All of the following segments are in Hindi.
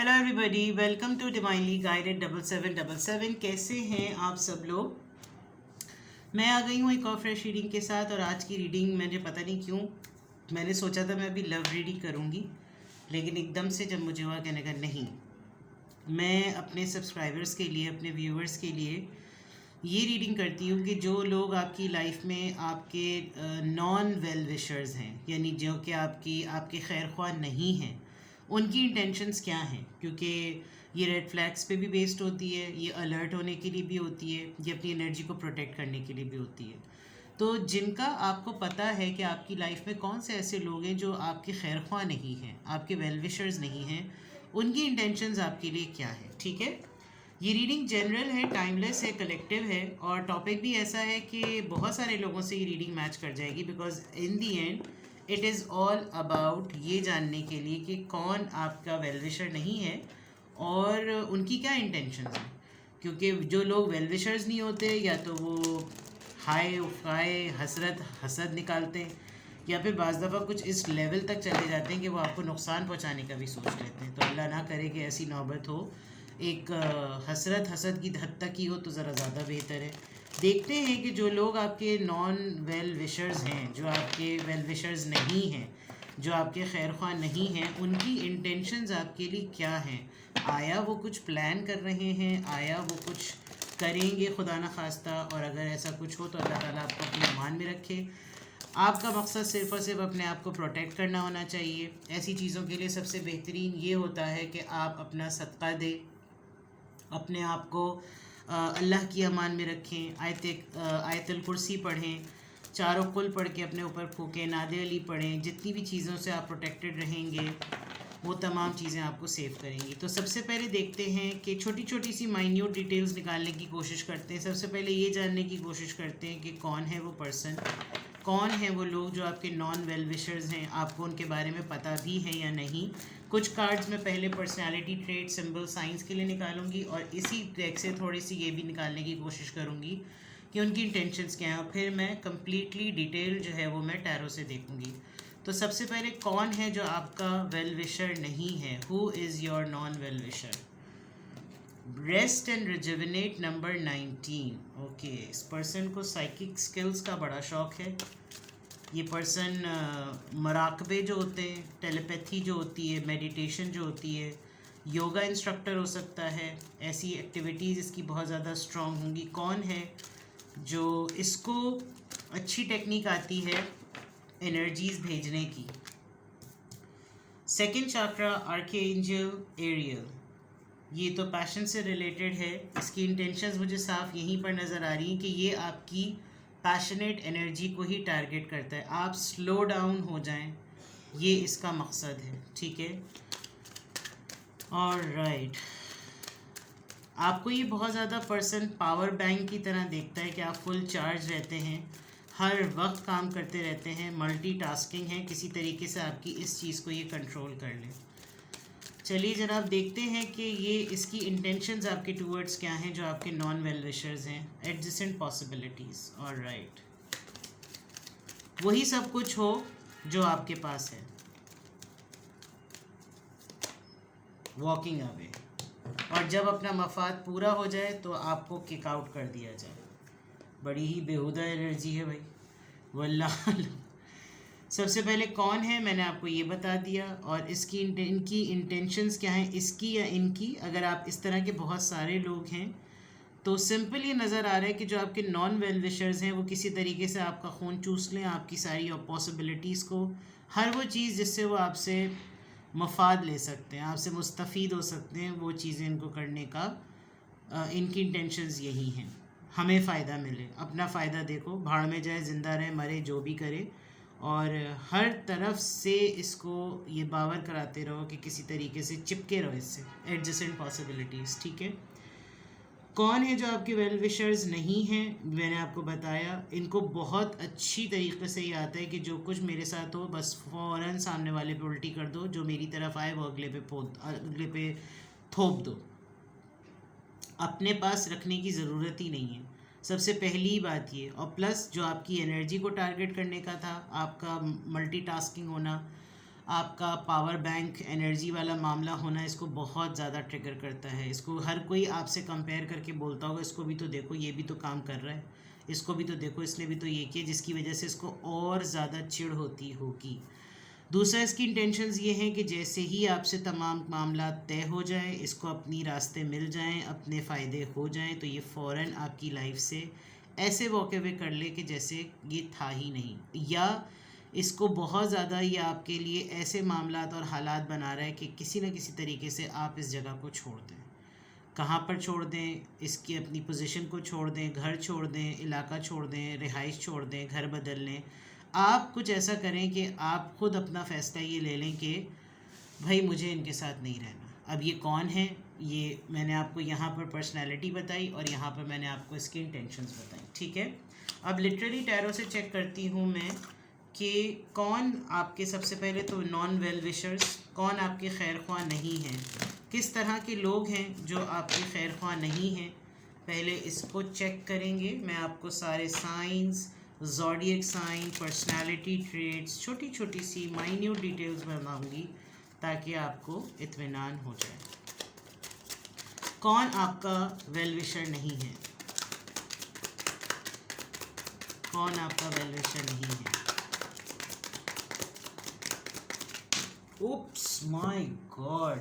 Hello everybody, welcome to divinely guided 7777। कैसे हैं आप सब लोग। मैं आ गई हूँ एक और फ्रेश रीडिंग के साथ। और आज की रीडिंग मुझे पता नहीं क्यों मैंने सोचा था मैं अभी लव रीडिंग करूँगी, लेकिन एकदम से जब मुझे हुआ कहने का नहीं, मैं अपने सब्सक्राइबर्स के लिए, अपने व्यूअर्स के लिए ये रीडिंग करती हूँ कि जो लोग आपकी लाइफ में आपके नॉन वेल विशर्स हैं, यानी जो कि आपके खैर ख्वाह नहीं हैं, उनकी इंटेंशंस क्या हैं। क्योंकि ये रेड फ्लैग्स पे भी बेस्ड होती है, ये अलर्ट होने के लिए भी होती है, ये अपनी एनर्जी को प्रोटेक्ट करने के लिए भी होती है। तो जिनका आपको पता है कि आपकी लाइफ में कौन से ऐसे लोग हैं जो आपके खैर ख्वाह नहीं हैं, आपके वेल विशर्स नहीं हैं, उनकी इंटेंशंस आपके लिए क्या है। ठीक है, ये रीडिंग जनरल है, टाइमलेस है, कलेक्टिव है, और टॉपिक भी ऐसा है कि बहुत सारे लोगों से ये रीडिंग मैच कर जाएगी। Because in the and it is all about ये जानने के लिए कि कौन आपका वेल विशर नहीं है और उनकी क्या इंटेंशंस हैं। क्योंकि जो लोग वेल विशर्स नहीं होते, या तो वो हाय उफाए हसरत हसद निकालते हैं, या फिर बाज़ दफ़ा कुछ इस लेवल तक चले जाते हैं कि वो आपको नुकसान पहुंचाने का भी सोच लेते हैं। तो अल्लाह ना करे कि ऐसी नौबत हो, एक हसरत हसद की हद तक ही हो तो ज़रा ज़्यादा बेहतर है। देखते हैं कि जो लोग आपके नॉन वेल विशर्स हैं, जो आपके वेल विशर्स नहीं हैं, जो आपके खैर ख्वाह नहीं हैं, उनकी इंटेंशंस आपके लिए क्या हैं। आया वो कुछ प्लान कर रहे हैं, आया वो कुछ करेंगे खुदा न खास्ता, और अगर ऐसा कुछ हो तो अल्लाह ताला आपको अपने ईमान में रखे। आपका मकसद सिर्फ़ और सिर्फ अपने आप को प्रोटेक्ट करना होना चाहिए। ऐसी चीज़ों के लिए सबसे बेहतरीन ये होता है कि आप अपना सदका दें, अपने आप को अल्लाह की अमान में रखें, आयतुल कुर्सी पढ़ें, चारों कुल पढ़ के अपने ऊपर फूकें, नादे अली पढ़ें। जितनी भी चीज़ों से आप प्रोटेक्टेड रहेंगे वो तमाम चीज़ें आपको सेव करेंगी। तो सबसे पहले देखते हैं कि छोटी छोटी सी माइन्यूट डिटेल्स निकालने की कोशिश करते हैं। सबसे पहले ये जानने की कोशिश करते हैं कि कौन है वो पर्सन, कौन है वो लोग जो आपके नॉन वेल विशर्स हैं, आपको उनके बारे में पता भी है या नहीं। कुछ कार्ड्स में पहले पर्सनालिटी ट्रेट, सिंबल, साइंस के लिए निकालूंगी, और इसी डेक से थोड़ी सी ये भी निकालने की कोशिश करूँगी कि उनकी इंटेंशंस क्या हैं, और फिर मैं कम्प्लीटली डिटेल जो है वो मैं टैरो से देखूँगी। तो सबसे पहले कौन है जो आपका वेल विशर नहीं है, who is your non well wisher. Rest and rejuvenate number 19। Okay, इस पर्सन को साइकिक स्किल्स का बड़ा शौक है। ये पर्सन मराकबे जो होते हैं, टेलीपैथी जो होती है, मेडिटेशन जो होती है, योगा इंस्ट्रक्टर हो सकता है। ऐसी एक्टिविटीज़ इसकी बहुत ज़्यादा स्ट्रॉन्ग होंगी। कौन है जो इसको अच्छी टेक्निक आती है एनर्जीज़ भेजने की। सेकंड चक्रा, आर्कएंजल एरियल। ये तो पैशन से रिलेटेड है। इसकी इंटेंशंस मुझे साफ यहीं पर नज़र आ रही हैं कि ये आपकी पैशनेट एनर्जी को ही टारगेट करता है। आप स्लो डाउन हो जाएं, ये इसका मकसद है। ठीक है, और राइट, आपको ये बहुत ज़्यादा पर्सन पावर बैंक की तरह देखता है कि आप फुल चार्ज रहते हैं, हर वक्त काम करते रहते हैं, मल्टीटास्किंग है, किसी तरीके से आपकी इस चीज़ को ये कंट्रोल कर ले। चलिए जनाब, देखते हैं कि ये इसकी इंटेंशंस आपके टूवर्ड्स क्या हैं, जो आपके नॉन वेल विशर्स हैं। एडजेसेंट पॉसिबिलिटीज़, और राइट, वही सब कुछ हो जो आपके पास है। वॉकिंग अवे, और जब अपना मफाद पूरा हो जाए तो आपको किक आउट कर दिया जाए। बड़ी ही बेहुदा एनर्जी है भाई, वल्लाह। सबसे पहले कौन है मैंने आपको ये बता दिया, और इनकी इंटेंशंस क्या हैं, इसकी या इनकी। अगर आप इस तरह के बहुत सारे लोग हैं तो सिंपल ये नज़र आ रहा है कि जो आपके नॉन वेल विशर्स हैं वो किसी तरीके से आपका खून चूस लें, आपकी सारी पॉसिबिलिटीज़ को, हर वो चीज़ जिससे वो आपसे मफाद ले सकते हैं, आपसे मुस्तफ़ीद हो सकते हैं, वो चीज़ें इनको करने का इनकी इंटेंशंस यही हैं। हमें फ़ायदा मिले, अपना फ़ायदा देखो, भाड़ में जाए, ज़िंदा रहे, मरे, जो भी करे, और हर तरफ से इसको ये बावर कराते रहो कि किसी तरीके से चिपके रहो इससे। Adjacent possibilities. ठीक है, कौन है जो आपके वेल विशर्स नहीं हैं, मैंने आपको बताया। इनको बहुत अच्छी तरीके से ये आता है कि जो कुछ मेरे साथ हो बस फ़ौरन सामने वाले पे उल्टी कर दो, जो मेरी तरफ आए वो अगले पे थोप दो, अपने पास रखने की ज़रूरत ही नहीं है। सबसे पहली बात ये, और प्लस जो आपकी एनर्जी को टारगेट करने का था, आपका मल्टीटास्किंग होना, आपका पावर बैंक एनर्जी वाला मामला होना इसको बहुत ज़्यादा ट्रिगर करता है। इसको हर कोई आपसे कंपेयर करके बोलता होगा, इसको भी तो देखो, ये भी तो काम कर रहा है, इसको भी तो देखो, इसने भी तो ये किया, जिसकी वजह से इसको और ज़्यादा चिढ़ होती होगी। दूसरा, इसकी इंटेंशंस ये हैं कि जैसे ही आपसे तमाम मामला तय हो जाए, इसको अपनी रास्ते मिल जाएं, अपने फ़ायदे हो जाएं, तो ये फ़ौरन आपकी लाइफ से ऐसे वॉक अवे कर ले कि जैसे ये था ही नहीं, या इसको बहुत ज़्यादा ये आपके लिए ऐसे मामलात और हालात बना रहा है कि किसी न किसी तरीके से आप इस जगह को छोड़ दें। कहाँ पर छोड़ दें? इसकी अपनी पोजीशन को छोड़ दें, घर छोड़ दें, इलाका छोड़ दें, रिहाइश छोड़ दें, घर बदल लें। आप कुछ ऐसा करें कि आप खुद अपना फ़ैसला ये ले लें कि भाई मुझे इनके साथ नहीं रहना। अब ये कौन है? ये मैंने आपको यहाँ पर पर्सनैलिटी बताई और यहाँ पर मैंने आपको इसकी इंटेंशंस बताई, ठीक है। अब लिटरली टैरो से चेक करती हूँ मैं कि कौन आपके, सबसे पहले तो नॉन वेल विशर्स, कौन आपके खैर ख्वाह नहीं हैं, किस तरह के लोग हैं जो आपके खैर ख्वाह नहीं हैं। पहले इसको चेक करेंगे। मैं आपको सारे science, zodiac sign, personality traits, छोटी छोटी सी माइन्यूट डिटेल्स बताऊंगी ताकि आपको इत्मीनान हो जाए। कौन आपका वेल विशर नहीं है? कौन आपका वेल विशर नहीं है? उप्स, माय गॉड,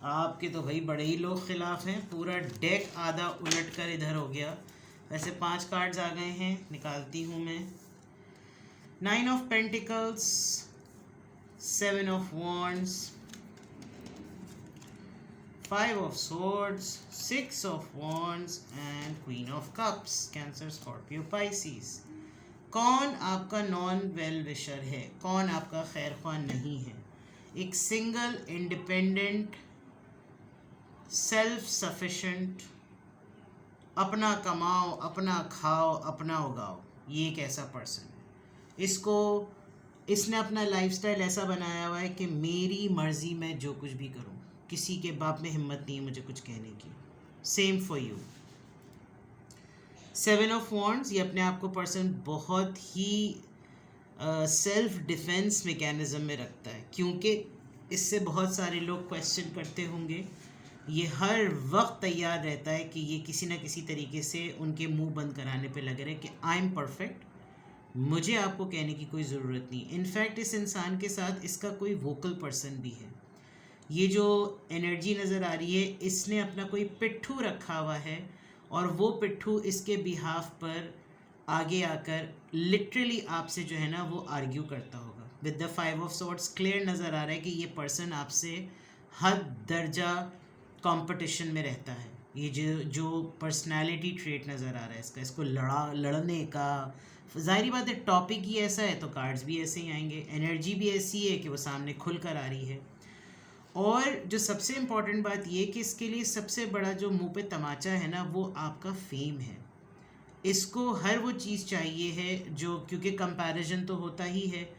आपके तो भाई बड़े ही लोग खिलाफ हैं। पूरा डेक आधा उलट कर इधर हो गया। वैसे 5 कार्ड्स आ गए हैं, निकालती हूँ मैं। 9 of pentacles, 7 of wands, 5 of swords, 6 of wands and queen of cups. Cancer, Scorpio, Pisces. कौन आपका नॉन वेल विशर है? कौन आपका खैर ख्वाह नहीं है? एक सिंगल, इंडिपेंडेंट, सेल्फ सफिशेंट, अपना कमाओ, अपना खाओ, अपना उगाओ, ये एक ऐसा पर्सन है। इसने अपना लाइफस्टाइल ऐसा बनाया हुआ है कि मेरी मर्ज़ी, मैं जो कुछ भी करूं, किसी के बाप में हिम्मत नहीं है मुझे कुछ कहने की। Same for you. 7 of wands, ये अपने आप को पर्सन बहुत ही सेल्फ डिफेंस मैकेनिज्म में रखता है, क्योंकि इससे बहुत सारे लोग क्वेश्चन करते होंगे। ये हर वक्त तैयार रहता है कि ये किसी न किसी तरीके से उनके मुंह बंद कराने पे लगे रहे कि आई एम परफेक्ट, मुझे आपको कहने की कोई ज़रूरत नहीं। इनफैक्ट इस इंसान के साथ इसका कोई वोकल पर्सन भी है। ये जो एनर्जी नज़र आ रही है, इसने अपना कोई पिट्ठू रखा हुआ है और वो पिट्ठू इसके बिहाफ पर आगे आकर लिटरली आपसे जो है ना वो आर्ग्यू करता होगा। With the 5 of swords clear नज़र आ रहा है कि ये पर्सन आपसे हद दर्जा कंपटीशन में रहता है। ये जो पर्सनालिटी ट्रेट नज़र आ रहा है इसको लड़ने का, ज़ाहिरी बात है टॉपिक ही ऐसा है तो कार्ड्स भी ऐसे ही आएंगे, एनर्जी भी ऐसी है कि वो सामने खुल कर आ रही है। और जो सबसे इम्पॉर्टेंट बात ये कि इसके लिए सबसे बड़ा जो मुंह पे तमाचा है ना, वो आपका फेम है। इसको हर वो चीज़ चाहिए है जो, क्योंकि कंपैरिजन तो होता ही है,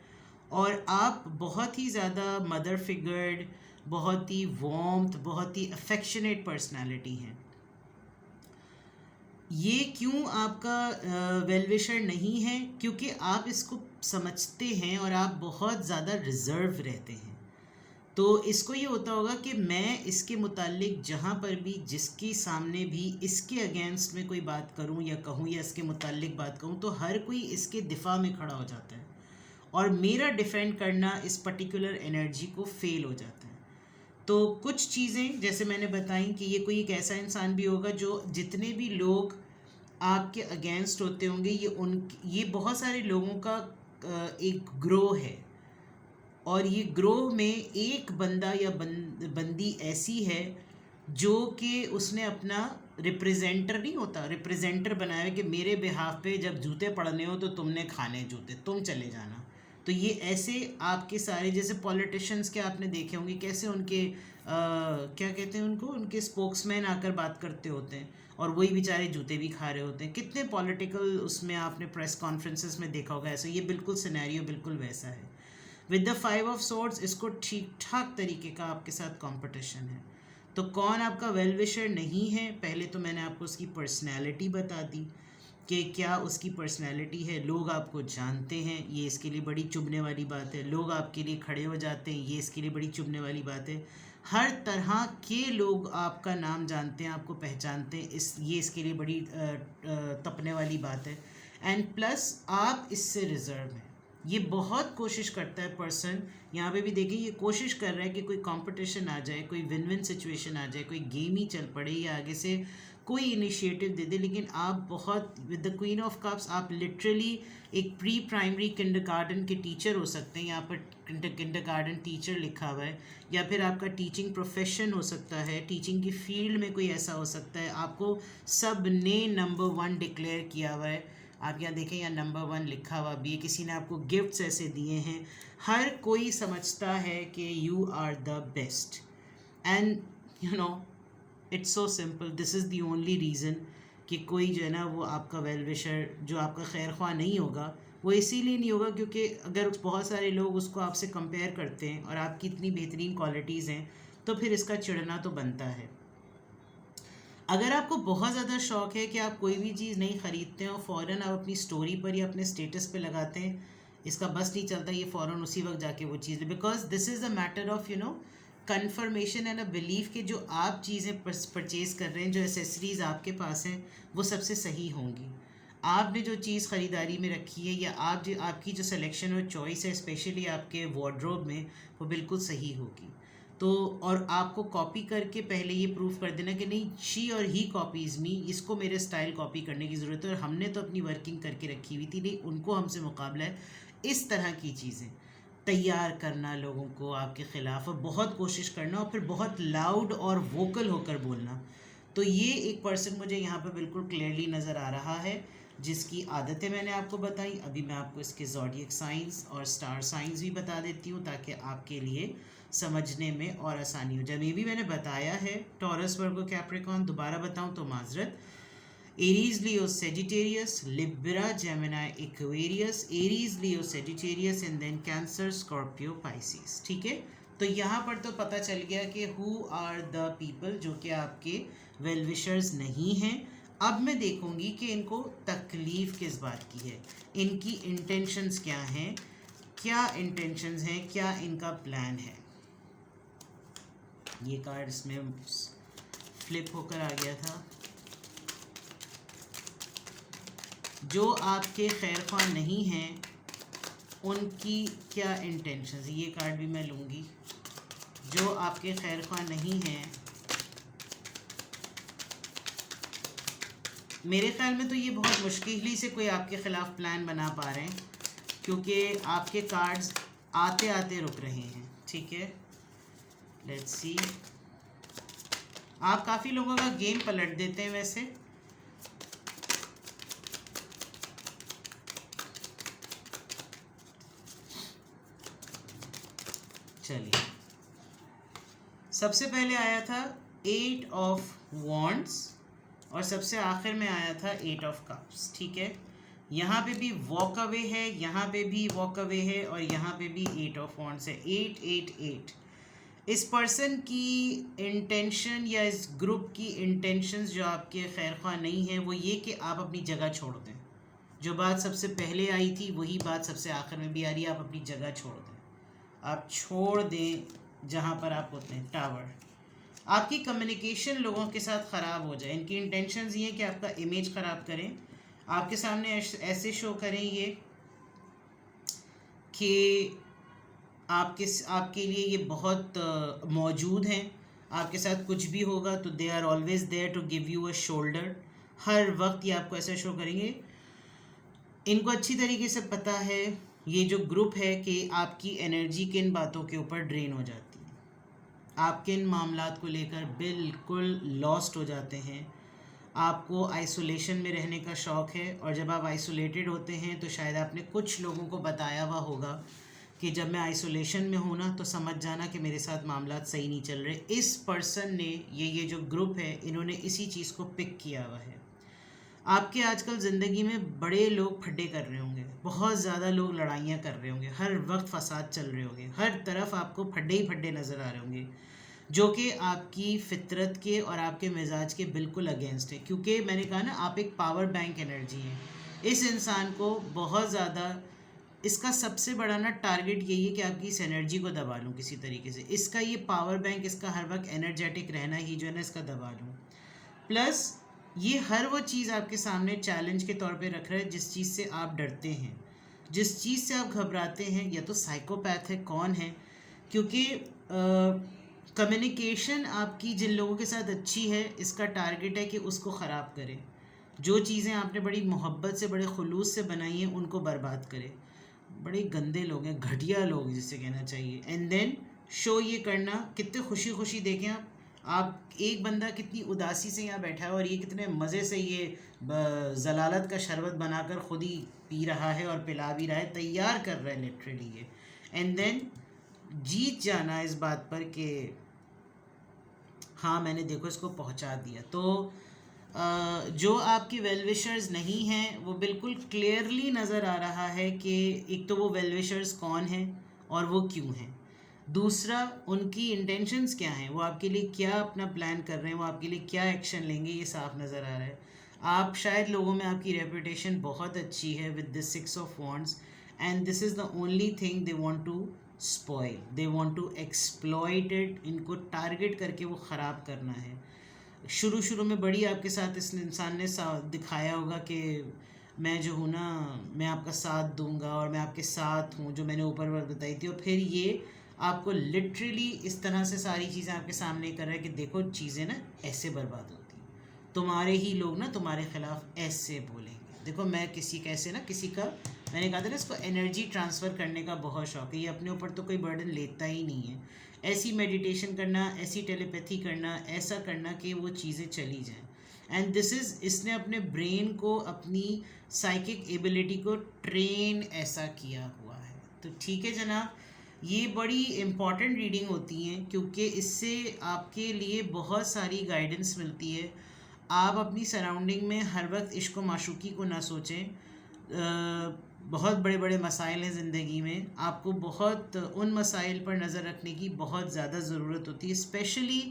और आप बहुत ही ज़्यादा मदर फिगर्ड, बहुत ही वार्म्थ, बहुत ही अफेक्शनेट पर्सनालिटी हैं। ये क्यों आपका वेल विशर नहीं है? क्योंकि आप इसको समझते हैं और आप बहुत ज़्यादा रिज़र्व रहते हैं। तो इसको ये होता होगा कि मैं इसके मुतालिक जहाँ पर भी, जिसके सामने भी इसके अगेंस्ट में कोई बात करूँ या कहूँ या इसके मुतालिक बात कहूँ, तो हर कोई इसके दिफा में खड़ा हो जाता है और मेरा डिफेंड करना इस पर्टिकुलर एनर्जी को फेल हो जाता है। तो कुछ चीज़ें जैसे मैंने बताई कि ये कोई एक ऐसा इंसान भी होगा जो जितने भी लोग आपके अगेंस्ट होते होंगे, ये बहुत सारे लोगों का एक ग्रोह है, और ये ग्रोह में एक बंदा या बंदी ऐसी है जो कि उसने अपना रिप्रेजेंटर नहीं होता, रिप्रेजेंटर बनाया है कि मेरे बिहाफ पे जब जूते पड़ने हो तो तुमने खाने जूते, तुम चले जाना। तो ये ऐसे आपके सारे, जैसे पॉलिटिशियंस के आपने देखे होंगे कैसे उनके क्या कहते हैं उनको, उनके स्पोक्समैन आकर बात करते होते हैं और वही बेचारे जूते भी खा रहे होते हैं। कितने पॉलिटिकल उसमें आपने प्रेस कॉन्फ्रेंसेस में देखा होगा ऐसा। ये बिल्कुल सिनेरियो बिल्कुल वैसा है। विद द 5 ऑफ सॉर्ड्स इसको ठीक ठाक तरीके का आपके साथ कंपटीशन है। तो कौन आपका वेल विशर नहीं है? पहले तो मैंने आपको उसकी पर्सनैलिटी बता दी। कि क्या उसकी पर्सनैलिटी है। लोग आपको जानते हैं, ये इसके लिए बड़ी चुभने वाली बात है। लोग आपके लिए खड़े हो जाते हैं, ये इसके लिए बड़ी चुभने वाली बात है। हर तरह के लोग आपका नाम जानते हैं, आपको पहचानते हैं, ये इसके लिए बड़ी तपने वाली बात है। एंड प्लस आप इससे रिजर्व हैं। ये बहुत कोशिश करता है पर्सन, यहाँ पे भी देखिए ये कोशिश कर रहा है कि कोई कंपटीशन आ जाए, कोई विन विन सिचुएशन आ जाए, कोई गेम ही चल पड़े या आगे से कोई इनिशिएटिव दे दे। लेकिन आप बहुत, with the queen of cups, आप लिटरली एक प्री प्राइमरी किंडरगार्टन के टीचर हो सकते हैं। यहाँ पर किंडरगार्टन टीचर लिखा हुआ है, या फिर आपका टीचिंग प्रोफेशन हो सकता है, टीचिंग की फील्ड में कोई ऐसा हो सकता है। आपको सब ने नंबर 1 डिक्लेयर किया हुआ है। आप यहाँ देखें, यहाँ नंबर 1 लिखा हुआ भी है। किसी ने आपको गिफ्ट्स ऐसे दिए हैं। हर कोई समझता है कि you are the best, and you know it's so simple. This is the only reason कि कोई जो है ना वो आपका वेल विशर, जो आपका खैर ख्वाह नहीं होगा, वो इसीलिए नहीं होगा क्योंकि अगर बहुत सारे लोग उसको आपसे कंपेयर करते हैं और आपकी इतनी बेहतरीन क्वालिटीज़ हैं, तो फिर इसका चिढ़ना तो बनता है। अगर आपको बहुत ज़्यादा शौक़ है कि आप कोई भी चीज़ नहीं ख़रीदते हैं और फ़ौरन आप अपनी स्टोरी पर या अपने स्टेटस पे लगाते हैं, इसका बस नहीं चलता, ये फ़ौरन उसी वक्त जाके वो चीज़, because this is a matter of confirmation and a believe कि जो आप चीज़ें परचेज़ कर रहे हैं, जो एसेसरीज़ आपके पास हैं, वो सबसे सही होंगी। आपने जो चीज़ ख़रीदारी में रखी है या आपकी जो सिलेक्शन और चॉइस है स्पेशली आपके वार्डरोब में, वो बिल्कुल सही होगी। तो और आपको कॉपी करके पहले ये प्रूफ कर देना कि नहीं, शी और ही कॉपीज़ मी, इसको मेरे स्टाइल कॉपी करने की ज़रूरत है और हमने तो अपनी वर्किंग करके रखी हुई थी, नहीं उनको हमसे मुकाबला है। इस तरह की चीज़ें तैयार करना लोगों को आपके ख़िलाफ़, और बहुत कोशिश करना और फिर बहुत लाउड और वोकल होकर बोलना। तो ये एक पर्सन मुझे यहाँ पर बिल्कुल क्लियरली नज़र आ रहा है, जिसकी आदतें मैंने आपको बताई। अभी मैं आपको इसके ज़ोडिएक साइंस और स्टार साइंस भी बता देती हूँ ताकि आपके लिए समझने में और आसानी हो जाए। ये भी मैंने बताया है, टॉरस, वर्गो, कैप्रिकॉर्न, दोबारा बताऊँ तो माजरत, Aries, Leo, Sagittarius, Libra, Gemini, Aquarius, Aries, Leo, Sagittarius and then Cancer, Scorpio, Pisces. ठीक है, तो यहाँ पर तो पता चल गया कि हु आर द पीपल जो कि आपके वेल विशर्स नहीं हैं। अब मैं देखूंगी कि इनको तकलीफ़ किस बात की है, इनकी इंटेंशंस क्या हैं, क्या इंटेंशंस हैं, क्या इनका प्लान है। ये कार्ड इसमें फ्लिप होकर आ गया था। जो आपके खैर ख्वाह नहीं हैं उनकी क्या इंटेंशंस, ये कार्ड भी मैं लूँगी। जो आपके खैर ख्वाह नहीं हैं, मेरे ख्याल में तो ये बहुत मुश्किल ही से कोई आपके ख़िलाफ़ प्लान बना पा रहे हैं, क्योंकि आपके कार्ड्स आते आते रुक रहे हैं। ठीक है, लेट्स सी। आप काफ़ी लोगों का गेम पलट देते हैं वैसे। चलिए, सबसे पहले आया था 8 ऑफ वॉन्ड्स और सबसे आखिर में आया था 8 ऑफ कप्स। ठीक है, यहाँ पे भी वॉक अवे है, यहाँ पे भी वॉक अवे है और यहाँ पे भी 8 ऑफ वॉन्ड्स है। 8 8 8। इस पर्सन की इंटेंशन या इस ग्रुप की इंटेंशंस जो आपके खैर ख्वाह नहीं है, वो ये कि आप अपनी जगह छोड़ दें। जो बात सबसे पहले आई थी वही बात सबसे आखिर में भी आ रही है, आप अपनी जगह छोड़ दें, आप छोड़ दें जहाँ पर आप होते हैं। टावर, आपकी कम्युनिकेशन लोगों के साथ ख़राब हो जाए। इनकी इंटेंशंस ये हैं कि आपका इमेज ख़राब करें, आपके सामने ऐसे शो करें ये कि आपके लिए ये बहुत मौजूद हैं, आपके साथ कुछ भी होगा तो they are always there to give you a shoulder. हर वक्त ये आपको ऐसा शो करेंगे। इनको अच्छी तरीके से पता है ये जो ग्रुप है कि आपकी एनर्जी किन बातों के ऊपर ड्रेन हो जाती है, आप किन मामलात को लेकर बिल्कुल लॉस्ट हो जाते हैं। आपको आइसोलेशन में रहने का शौक़ है और जब आप आइसोलेटेड होते हैं तो शायद आपने कुछ लोगों को बताया हुआ होगा कि जब मैं आइसोलेशन में हूँ ना तो समझ जाना कि मेरे साथ मामलात सही नहीं चल रहे। इस पर्सन ने ये जो ग्रुप है इन्होंने इसी चीज़ को पिक किया हुआ है। आपके आजकल ज़िंदगी में बड़े लोग फड्डे कर रहे होंगे, बहुत ज़्यादा लोग लड़ाइयाँ कर रहे होंगे, हर वक्त फसाद चल रहे होंगे, हर तरफ आपको फड्डे ही फड्डे नज़र आ रहे होंगे। जो कि आपकी फितरत के और आपके मिजाज के बिल्कुल अगेंस्ट है, क्योंकि मैंने कहा ना आप एक पावर बैंक एनर्जी हैं। इस इंसान को बहुत ज़्यादा, इसका सबसे बड़ा ना टारगेट यही है कि आपकी इस एनर्जी को दबा लूँ किसी तरीके से। इसका ये पावर बैंक, इसका हर वक्त एनर्जेटिक रहना ही जो है ना, इसका दबा लूँ। प्लस ये हर वो चीज़ आपके सामने चैलेंज के तौर पे रख रहा है जिस चीज़ से आप डरते हैं, जिस चीज़ से आप घबराते हैं। या तो साइकोपैथ है, कौन है, क्योंकि कम्युनिकेशन आपकी जिन लोगों के साथ अच्छी है, इसका टारगेट है कि उसको ख़राब करे। जो चीज़ें आपने बड़ी मोहब्बत से, बड़े खुलूस से बनाई हैं, उनको बर्बाद करे। बड़े गंदे लोग हैं, घटिया लोग जिसे कहना चाहिए। एंड देन शो ये करना, कितने खुशी खुशी देखें आप एक बंदा कितनी उदासी से यहाँ बैठा है और ये कितने मज़े से ये जलालत का शरबत बनाकर खुद ही पी रहा है और पिला भी रहा है, तैयार कर रहा है लिटरली ये। एंड देन जीत जाना इस बात पर कि हाँ मैंने देखो इसको पहुँचा दिया। तो जो आपकी वेल विशर्स नहीं हैं वो बिल्कुल क्लियरली नज़र आ रहा है कि एक तो वो वेल विशर्स कौन हैं और वो क्यों हैं, दूसरा उनकी इंटेंशंस क्या हैं, वो आपके लिए क्या अपना प्लान कर रहे हैं, वो आपके लिए क्या एक्शन लेंगे, ये साफ नज़र आ रहा है। आप शायद लोगों में आपकी रेपुटेशन बहुत अच्छी है with this 6 of wands, and this is the only thing they want to spoil, they want to exploit it. इनको टारगेट करके वो ख़राब करना है। शुरू में बड़ी आपके साथ इस इंसान ने दिखाया होगा कि मैं जो हूँ ना, मैं आपका साथ दूंगा और मैं आपके साथ हूँ, जो मैंने ऊपर बताई थी। और फिर ये आपको लिटरली इस तरह से सारी चीज़ें आपके सामने कर रहा है कि देखो चीज़ें ना ऐसे बर्बाद होती हैं, तुम्हारे ही लोग ना तुम्हारे खिलाफ ऐसे बोलेंगे। देखो मैं किसी कैसे ना किसी का, मैंने कहा था ना इसको एनर्जी ट्रांसफ़र करने का बहुत शौक है, ये अपने ऊपर तो कोई बर्डन लेता ही नहीं है। ऐसी मेडिटेशन करना, ऐसी टेलीपैथी करना, ऐसा करना कि वो चीज़ें चली जाएं। एंड दिस इज़, इसने अपने ब्रेन को, अपनी साइकिक एबिलिटी को ट्रेन ऐसा किया हुआ है। तो ठीक है जनाब, ये बड़ी इम्पॉर्टेंट रीडिंग होती हैं क्योंकि इससे आपके लिए बहुत सारी गाइडेंस मिलती है। आप अपनी सराउंडिंग में हर वक्त इश्क व माशूकी को ना सोचें। बहुत बड़े बड़े मसाइल हैं ज़िंदगी में, आपको बहुत उन मसाइल पर नज़र रखने की बहुत ज़्यादा ज़रूरत होती है। स्पेशली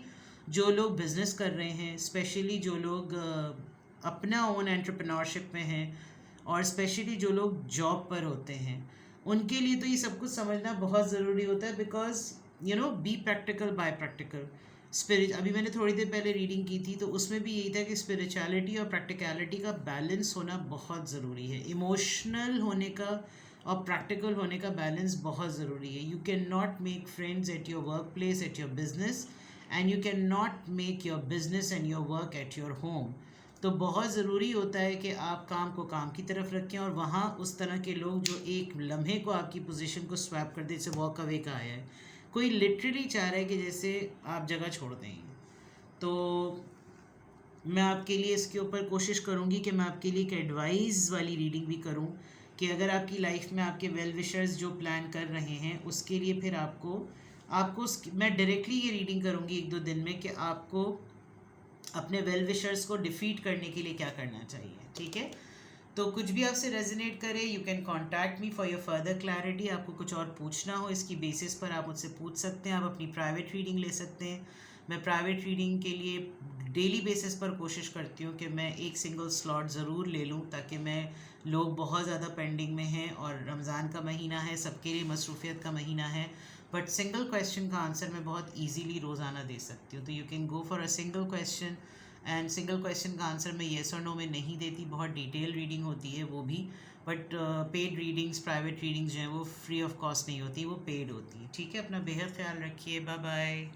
जो लोग बिज़नेस कर रहे हैं, स्पेशली जो लोग अपना ओन एंटरप्रेन्योरशिप में हैं, और स्पेशली जो लोग जॉब पर होते हैं, उनके लिए तो ये सब कुछ समझना बहुत ज़रूरी होता है। Because you know be practical by practical. अभी मैंने थोड़ी देर पहले रीडिंग की थी तो उसमें भी यही था कि स्पिरिचुअलिटी और प्रैक्टिकलिटी का बैलेंस होना बहुत ज़रूरी है। इमोशनल होने का और प्रैक्टिकल होने का बैलेंस बहुत ज़रूरी है। You can not make friends at your work place, at your business, and you can not make your business and your work at your home. तो बहुत ज़रूरी होता है कि आप काम को काम की तरफ रखें और वहाँ उस तरह के लोग जो एक लम्हे को आपकी पोजीशन को स्वैप कर दे, जैसे वॉक अवे का आया है, कोई लिटरली चाह रहा है कि जैसे आप जगह छोड़ दें। तो मैं आपके लिए इसके ऊपर कोशिश करूँगी कि मैं आपके लिए एक एडवाइस वाली रीडिंग भी करूँ कि अगर आपकी लाइफ में आपके वेल विशर्स जो प्लान कर रहे हैं उसके लिए फिर आपको मैं डायरेक्टली ये रीडिंग करूँगी 1-2 दिन में कि आपको अपने वेल विशर्स को डिफीट करने के लिए क्या करना चाहिए। ठीक है, तो कुछ भी आपसे रेजोनेट करे, you can contact me for your further clarity. आपको कुछ और पूछना हो इसकी बेसिस पर आप मुझसे पूछ सकते हैं। आप अपनी प्राइवेट रीडिंग ले सकते हैं। मैं प्राइवेट रीडिंग के लिए डेली बेसिस पर कोशिश करती हूँ कि मैं एक सिंगल स्लॉट ज़रूर ले लूँ, ताकि मैं, लोग बहुत ज़्यादा पेंडिंग में हैं और रमज़ान का महीना है, सबके लिए मसरूफियत का महीना है, बट सिंगल क्वेश्चन का आंसर मैं बहुत ईजीली रोज़ाना दे सकती हूँ। तो you can go for a single question, and single question का आंसर मैं येस और नो में नहीं देती, बहुत डिटेल रीडिंग होती है वो भी। But paid readings, private readings जो हैं वो फ्री ऑफ कॉस्ट नहीं होती, वो पेड होती है। ठीक है, अपना बेहद ख्याल रखिए। Bye bye.